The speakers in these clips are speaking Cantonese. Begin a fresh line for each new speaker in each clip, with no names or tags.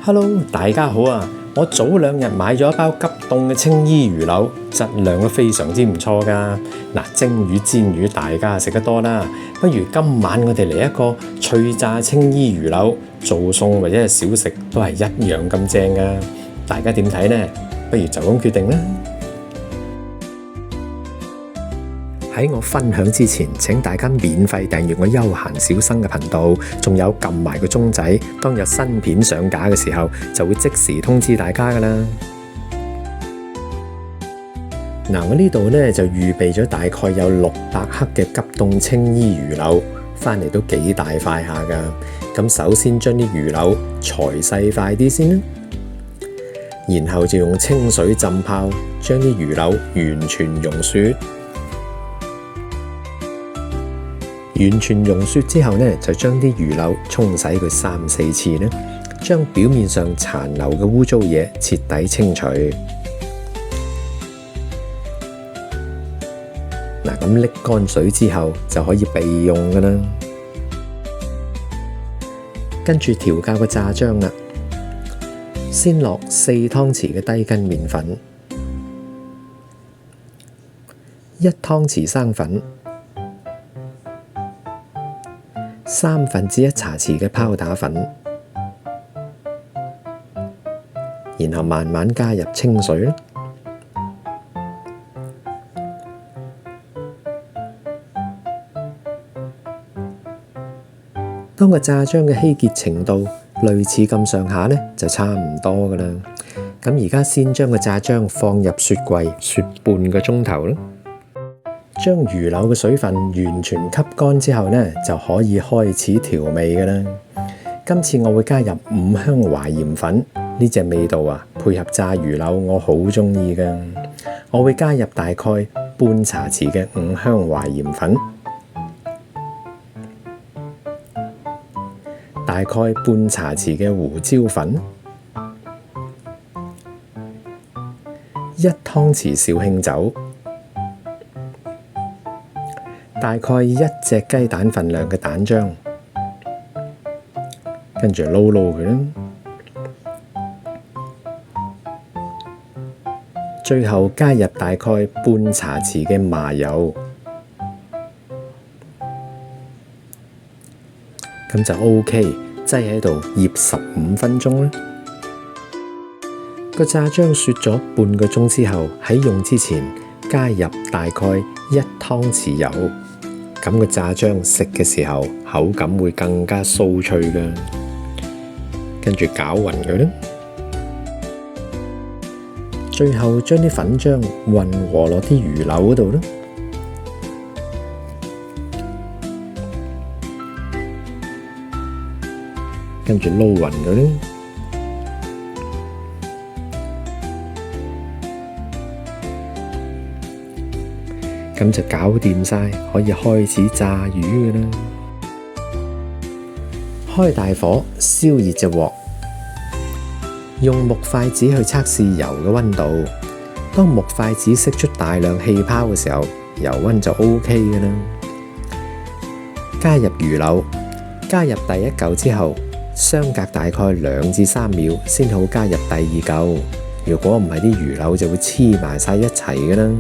Hello，大家好啊！我早2日買咗一包急凍嘅青衣魚柳，質量都非常之唔錯㗎。嗱，蒸魚、煎魚大家食得多啦，不如今晚我哋嚟一個脆炸青衣魚柳，做餸或者係小食都係一樣咁正㗎。大家點睇呢？不如就咁決定啦！喺我分享之前，請大家免費訂閱我休閒小生嘅頻道，仲有撳埋個鐘仔，當有新片上架嘅時候，就會即時通知大家㗎喇。嗱，我呢度呢就預備咗大概有600克嘅急凍青衣魚柳，返嚟都幾大塊下㗎。咁首先將啲魚柳裁細塊啲先啦，然後就用清水浸泡，將啲魚柳完全溶雪。完全溶雪之後呢，就將啲魚柳沖洗佢3-4次呢，將表面上殘留嘅污糟嘢徹底清除。嗱，咁瀝乾水之後就可以備用㗎喇。跟住調校個炸漿啦，先落4湯匙嘅低筋麵粉，1湯匙生粉，1/3茶匙嘅泡打粉，然後慢慢加入清水。當個炸漿嘅稀結程度類似咁上下呢，就差唔多噶啦。咁而家先將個炸漿放入雪櫃雪半個鐘頭啦。將魚柳嘅水分完全吸乾之後呢，就可以開始調味㗎喇。今次我會加入五香淮鹽粉，呢隻味道啊，配合炸魚柳我好鍾意㗎。我會加入大概半茶匙嘅五香淮鹽粉，大概半茶匙嘅胡椒粉，1湯匙紹興酒，大概1隻雞蛋份量嘅蛋漿，跟住撈佢啦。最後加入大概半茶匙嘅麻油，咁就 OK，擠喺度醃15分鐘啦。個炸漿雪咗半個鐘之後，喺用之前加入大概1湯匙油。咁個炸漿食嘅時候口感會更加酥脆㗎，跟住攪勻佢啦。最後將啲粉漿混和落啲魚柳嗰度啦，跟住撈勻佢啦。咁就搞掂晒，可以開始炸魚㗎啦。開大火，燒熱隻鑊，用木筷子去測試油嘅溫度。當木筷子釋出大量氣泡嘅時候，油溫就 OK 㗎啦。加入魚柳，加入第一嚿之後，相隔大概2至3秒先好加入第二嚿。如果唔係，啲魚柳就會黐埋晒一齊㗎啦。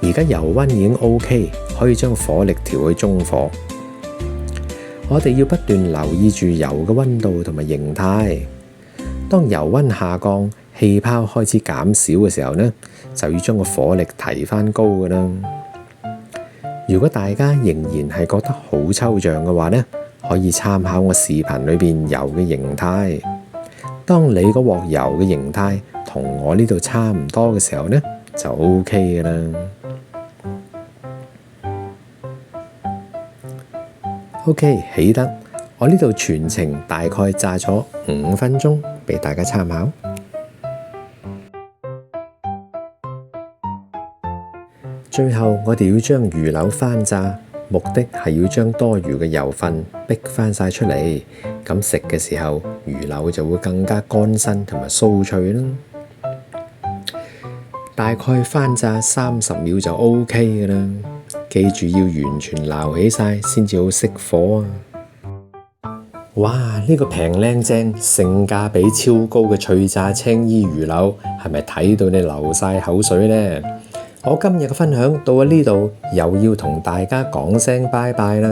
而家油溫已經 OK，可以將火力調去中火。我哋要不斷留意住油嘅溫度同埋形態。當油溫下降，氣泡開始減少嘅時候呢，就要將個火力提返高㗎啦。如果大家仍然係覺得好抽象嘅話呢，可以參考我視頻裏邊油嘅形態。當你嗰鑊油嘅形態同我呢度差唔多嘅時候呢，就 OK 㗎啦。OK， 起得。我呢度全程大概炸咗5分鐘，俾大家參考。最後我哋要將魚柳翻炸，目的係要將多餘嘅油分逼翻晒出嚟，咁食嘅時候魚柳就會更加乾身同埋酥脆啦。大概翻炸30秒就 OK 㗎啦。記住要完全撈起晒先至好熄火啊！哇！呢個平靚正、性價比超高嘅脆炸青衣魚柳，係咪睇到你流晒口水呢？我今日嘅分享到咗呢度，又要同大家講聲拜拜啦。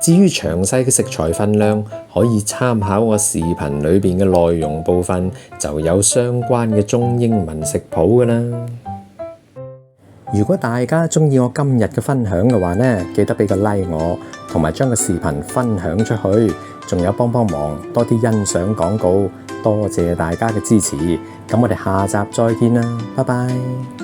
至於詳細嘅食材分量，可以參考我視頻裏邊嘅內容部分，就有相關嘅中英文食譜㗎啦。如果大家鍾意我今日嘅分享嘅話呢，記得俾個 like 我，同埋將個視頻分享出去，仲有幫忙多啲欣賞廣告，多謝大家嘅支持。咁我哋下集再見啦，拜拜。